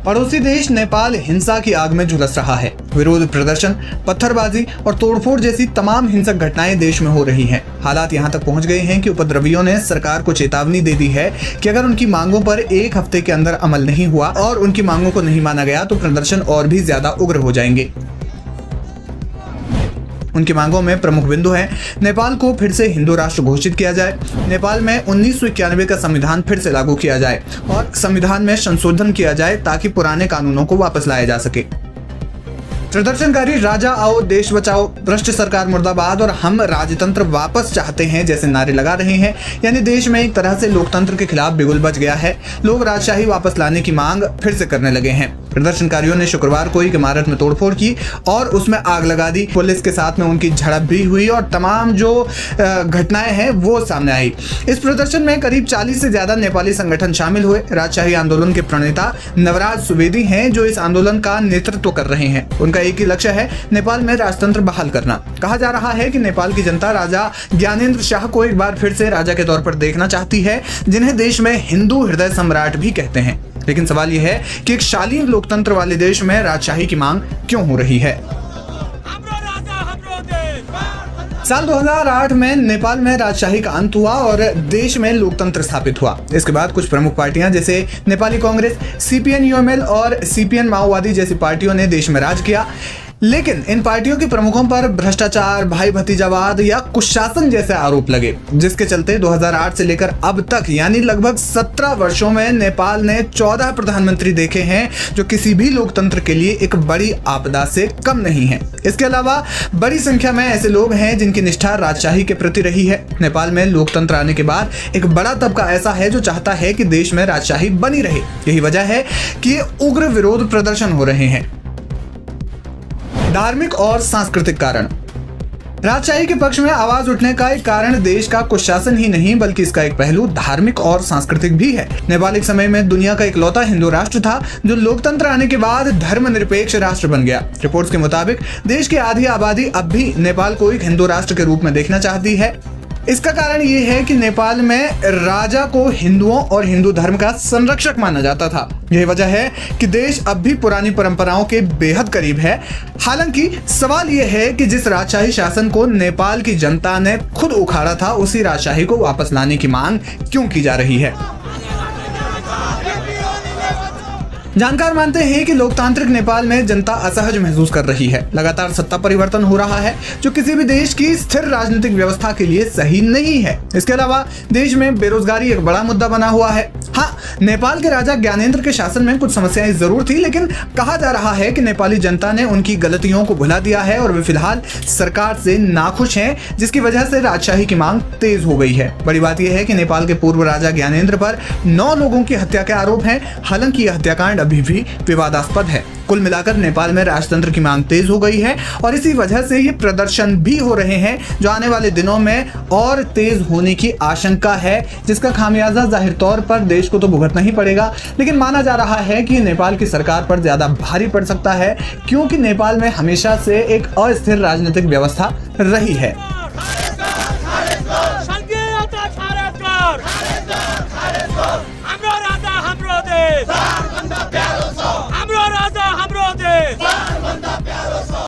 पड़ोसी देश नेपाल हिंसा की आग में झुलस रहा है। विरोध प्रदर्शन, पत्थरबाजी और तोड़फोड़ जैसी तमाम हिंसक घटनाएं देश में हो रही हैं। हालात यहां तक पहुंच गए हैं कि उपद्रवियों ने सरकार को चेतावनी दे दी है कि अगर उनकी मांगों पर एक हफ्ते के अंदर अमल नहीं हुआ और उनकी मांगों को नहीं माना गया तो प्रदर्शन और भी ज्यादा उग्र हो जाएंगे। उनकी मांगों में प्रमुख बिंदु है नेपाल को फिर से हिंदू राष्ट्र घोषित किया जाए, नेपाल में 1991 का संविधान फिर से लागू किया जाए और संविधान में संशोधन किया जाए ताकि पुराने कानूनों को वापस लाया जा सके। प्रदर्शनकारी राजा आओ, देश बचाओ, भ्रष्ट सरकार मुर्दाबाद और हम राजतंत्र वापस चाहते हैं जैसे नारे लगा रहे हैं। यानी देश में एक तरह से लोकतंत्र के खिलाफ बिगुल बच गया है। लोग राजशाही वापस लाने की मांग फिर से करने लगे हैं। प्रदर्शनकारियों ने शुक्रवार को एक इमारत में तोड़फोड़ की और उसमें आग लगा दी। पुलिस के साथ में उनकी झड़प भी हुई और तमाम जो घटनाएं हैं वो सामने आई। इस प्रदर्शन में करीब 40 से ज्यादा नेपाली संगठन शामिल हुए। राजशाही आंदोलन के प्रणेता नवराज सुवेदी हैं जो इस आंदोलन का नेतृत्व कर रहे हैं। उनका एक ही लक्ष्य है नेपाल में राजतंत्र बहाल करना। कहा जा रहा है कि नेपाल की जनता राजा ज्ञानेंद्र शाह को एक बार फिर से राजा के तौर पर देखना चाहती है, जिन्हें देश में हिंदू हृदय सम्राट भी कहते हैं। लेकिन सवाल यह है कि एक शालीन लोकतंत्र वाले देश में राजशाही की मांग क्यों हो रही है। साल 2008 में नेपाल में राजशाही का अंत हुआ और देश में लोकतंत्र स्थापित हुआ। इसके बाद कुछ प्रमुख पार्टियां जैसे नेपाली कांग्रेस, CPN-UML और CPN माओवादी जैसी पार्टियों ने देश में राज किया। लेकिन इन पार्टियों के प्रमुखों पर भ्रष्टाचार, भाई भतीजावाद या कुशासन जैसे आरोप लगे, जिसके चलते 2008 से लेकर अब तक यानी लगभग 17 वर्षों में नेपाल ने 14 प्रधानमंत्री देखे हैं, जो किसी भी लोकतंत्र के लिए एक बड़ी आपदा से कम नहीं है। इसके अलावा बड़ी संख्या में ऐसे लोग हैं जिनकी निष्ठा राजशाही के प्रति रही है। नेपाल में लोकतंत्र आने के बाद एक बड़ा तबका ऐसा है जो चाहता है कि देश में राजशाही बनी रहे। यही वजह है कि ये उग्र विरोध प्रदर्शन हो रहे हैं। धार्मिक और सांस्कृतिक कारण। राजशाही के पक्ष में आवाज उठने का एक कारण देश का कुशासन ही नहीं बल्कि इसका एक पहलू धार्मिक और सांस्कृतिक भी है। नेपाल एक समय में दुनिया का इकलौता हिंदू राष्ट्र था जो लोकतंत्र आने के बाद धर्मनिरपेक्ष राष्ट्र बन गया। रिपोर्ट्स के मुताबिक देश की आधी आबादी अब भी नेपाल को एक हिंदू राष्ट्र के रूप में देखना चाहती है। इसका कारण ये है कि नेपाल में राजा को हिंदुओं और हिंदू धर्म का संरक्षक माना जाता था। यही वजह है कि देश अब भी पुरानी परंपराओं के बेहद करीब है। हालांकि सवाल यह है कि जिस राजशाही शासन को नेपाल की जनता ने खुद उखाड़ा था, उसी राजशाही को वापस लाने की मांग क्यों की जा रही है। जानकार मानते हैं कि लोकतांत्रिक नेपाल में जनता असहज महसूस कर रही है। लगातार सत्ता परिवर्तन हो रहा है जो किसी भी देश की स्थिर राजनीतिक व्यवस्था के लिए सही नहीं है। इसके अलावा देश में बेरोजगारी एक बड़ा मुद्दा बना हुआ है। हाँ, नेपाल के राजा ज्ञानेंद्र के शासन में कुछ समस्याएं जरूर थी, लेकिन कहा जा रहा है कि नेपाली जनता ने उनकी गलतियों को भुला दिया है और वे फिलहाल सरकार से नाखुश हैं, जिसकी वजह से राजशाही की मांग तेज हो गई है। बड़ी बात यह है कि नेपाल के पूर्व राजा ज्ञानेंद्र पर 9 लोगों की हत्या के आरोप हैं। हालांकि यह हत्याकांड अभी भी विवादास्पद है। कुल मिलाकर नेपाल में राजतंत्र की मांग तेज हो गई है और इसी वजह से ये प्रदर्शन भी हो रहे हैं जो आने वाले दिनों में और तेज होने की आशंका है, जिसका खामियाजा जाहिर तौर पर देश को तो भुगतना ही पड़ेगा। लेकिन माना जा रहा है कि नेपाल की सरकार पर ज्यादा भारी पड़ सकता है, क्योंकि नेपाल में हमेशा से एक अस्थिर राजनीतिक व्यवस्था रही है।